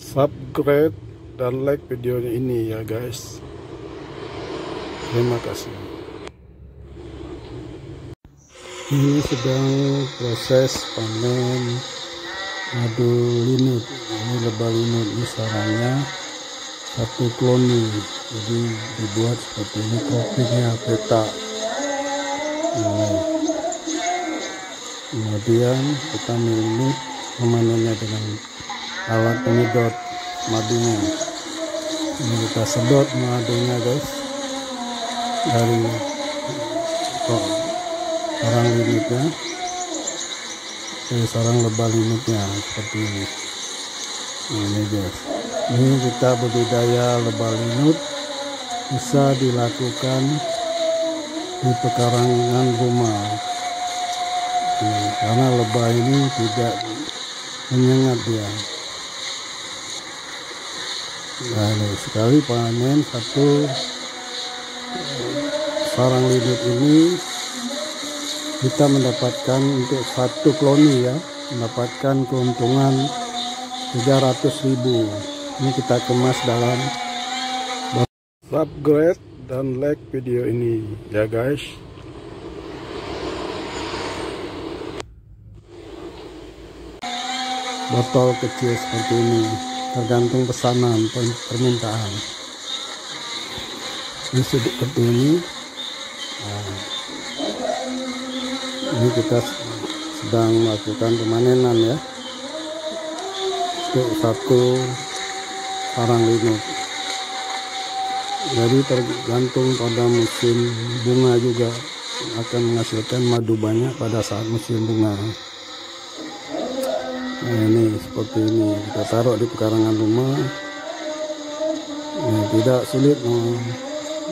subscribe dan like videonya ini ya guys. Terima kasih. Ini sedang proses panen madu linut. Ini lebah linut, ini sarangnya satu koloni, jadi dibuat seperti ini toppingnya peta. Kemudian kita memanennya dengan alat penyedot madunya. Ini kita sedot madunya guys dari sarang linutnya dari sarang lebah linutnya seperti ini. Ini guys, ini kita budidaya lebah linut bisa dilakukan di pekarangan rumah. Karena lebah ini tidak menyengat dia. Nah, sekali panen satu sarang linut ini kita mendapatkan untuk satu koloni ya, mendapatkan keuntungan 300.000. Ini kita kemas dalam subscribe dan like video ini ya guys. Botol kecil seperti ini, tergantung pesanan permintaan. Ini seperti ini. Nah, ini kita sedang melakukan pemanenan ya untuk satu sarang linut. Jadi tergantung pada musim bunga juga, akan menghasilkan madu banyak pada saat musim bunga. Nah, ini seperti ini kita taruh di pekarangan rumah. Nah, tidak sulit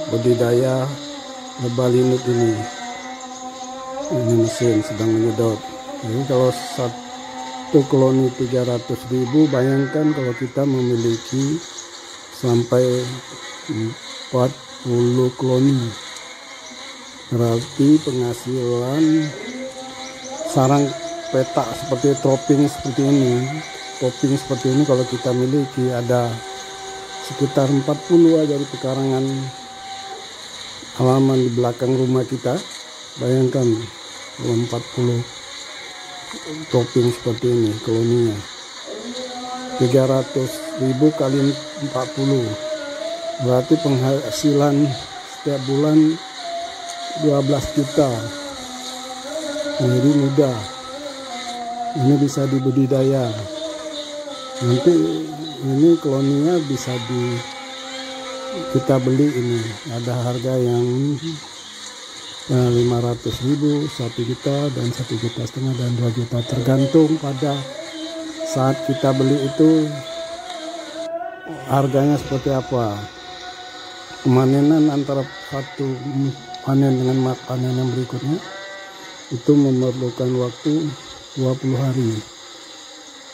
budidaya lebah linut ini. Ini mesin sedang menyedot. Jadi kalau satu koloni 300.000, bayangkan kalau kita memiliki sampai 40 koloni, berarti penghasilan sarang petak seperti topping seperti ini, kalau kita miliki ada sekitar 40 aja di pekarangan halaman di belakang rumah kita. Bayangkan kalau 40 topping seperti ini koloninya, 300.000 kali 40 berarti penghasilan setiap bulan 12 juta. Jadi mudah, ini bisa dibudidaya. Nanti ini koloninya bisa kita beli, ini ada harga yang 500.000, 1 juta, dan 1,5 juta dan 2 juta, tergantung pada saat kita beli itu harganya seperti apa. Pemanenan antara satu panen dengan panen yang berikutnya itu memerlukan waktu 20 hari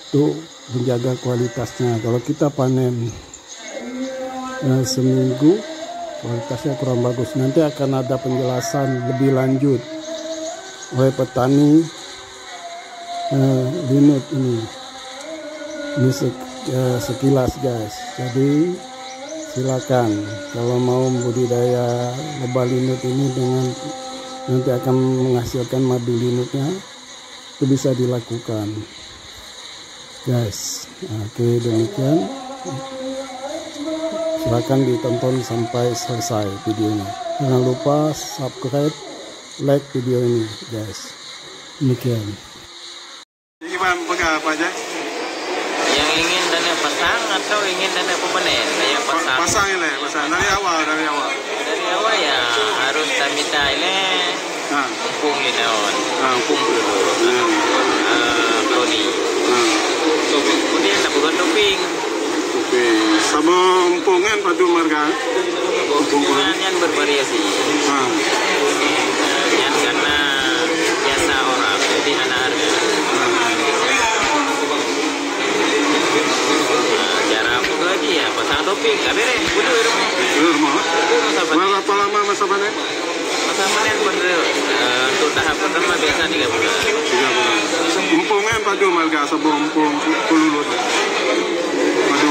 untuk menjaga kualitasnya. Kalau kita panen seminggu, kualitasnya kurang bagus. Nanti akan ada penjelasan lebih lanjut oleh petani linut ini. Ini sekilas guys. Jadi silakan kalau mau budidaya lebah linut ini dengan nanti akan menghasilkan madu linutnya, itu bisa dilakukan guys. Oke, demikian. Silakan ditonton sampai selesai videonya. Jangan lupa subscribe, like video ini guys. Demikian. Gimana apa aja? Yang ingin dan yang pasang atau ingin dan yang panen? Yang pasang. Pasang ini, pasang dari awal. Dari awal ya harus minta ini. Kumpung ini on. Kumpung dulu. Koloni. Kemudian tak bukan topping. Sama empungan padu marga. Empungan yang bervariasi. Yang karena biasa orang, jadi anak harga. Cara apa lagi ya? Pasang topping, kabere, kudu rumah. Berapa lama masa panen? Masa panen untuk tahap pertama biasa 3 bulan. Empungan padu marga sebelum empung kululur. Padu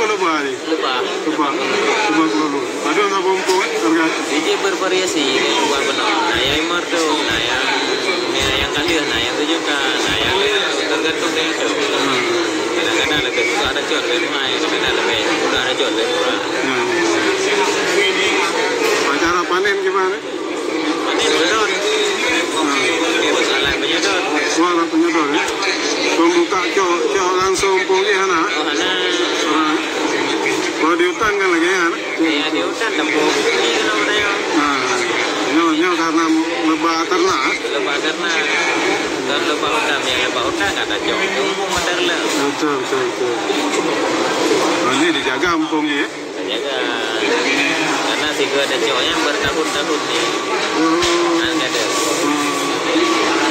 lebah ni? Lebah. Lebah kelulu. Ada nak bumpung harga? Ini bervariasi bukan benar. Nah yang imar tu, nah yang kalian, nah yang tu juga, nah yang tergantung dengan tu. Kadang-kadang lebih suka ada jual lebih mahal, kadang-kadang lebih suka ada jual lebih murah. Cara panen gimana? Panen bedor. Salah penyedot. Wah, penyedot ya. Pembuka cok langsung punggi hana. Oh hana. Kalau di hutan kan lagi ya? Iya di hutan tembok. Ini namanya. Nyo karena lebah ternak. Lebah ternak. Dan lebah hutan yang lebah hutan kata cok. Tumpung modern lah. Betul. Nah, ini dijaga empung ya? Jaga. Karena sih ada cowoknya bertahun-tahun nih. Ada.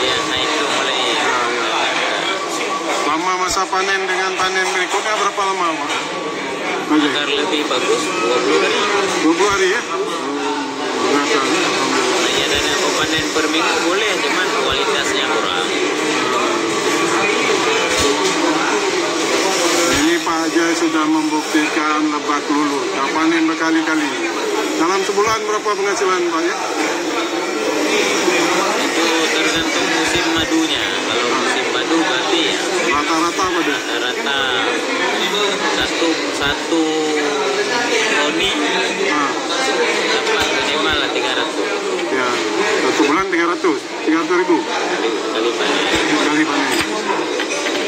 Ya naik itu mulai. Lama masa panen dengan panen berikutnya berapa lama, Pak? Agar lebih bagus 20 hari. 20 hari ya? Makanya dan aku panen per minggu boleh, cuman kualitasnya kurang. Ini Pak Ajay sudah membuktikan lebah kelulu. Tak panen berkali-kali. Dalam sebulan berapa penghasilan Pak ya? Itu tergantung musim madunya. Kalau musim madu berarti ya Rata-rata apa dia? rata-rata satu koloni dapat minimal lah 300. Ya, satu bulan 300 ribu Kali panen. kali panen.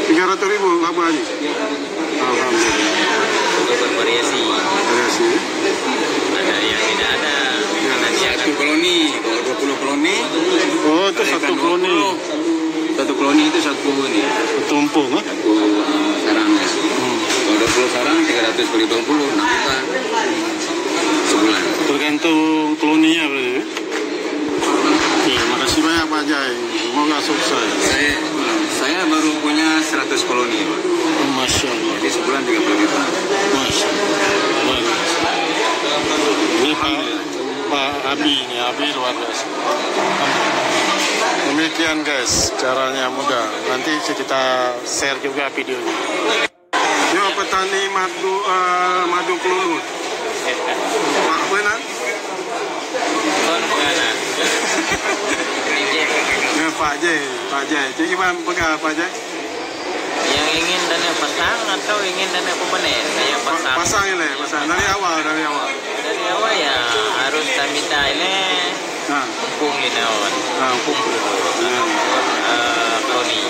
300 ribu laba ini. Alhamdulillah. Itu bervariasi. Variasi. Ada yang tidak ada. Ada yang Satu koloni, kalau 20 koloni. Oh, itu satu koloni. Satu koloni itu satu ini. Satu empung, ha? Satu sarang ya. Kalau 20 sarang 300 kali 20, 6 juta sebulan. Tergantung koloninya berarti. Terima kasih banyak Pak Ajay. Semoga sukses. Saya baru punya 100 koloni, Pak. Masya Allah. Jadi sebulan 30 juta. Masya Allah. Ini Pak Abi ini, Abi luar biasa. Demikian guys, caranya mudah. Nanti kita share juga videonya. Yo petani madu kelulu. Pak benar? Ya Pak Jai. Jadi gimana pegang Pak Jai? yang ingin dana pasang atau ingin dana panen? Saya pasang. Pasang ini, pasang dari awal. Dari awal ya harus minta ini kumpul ini awan. Kumpul. Koloni.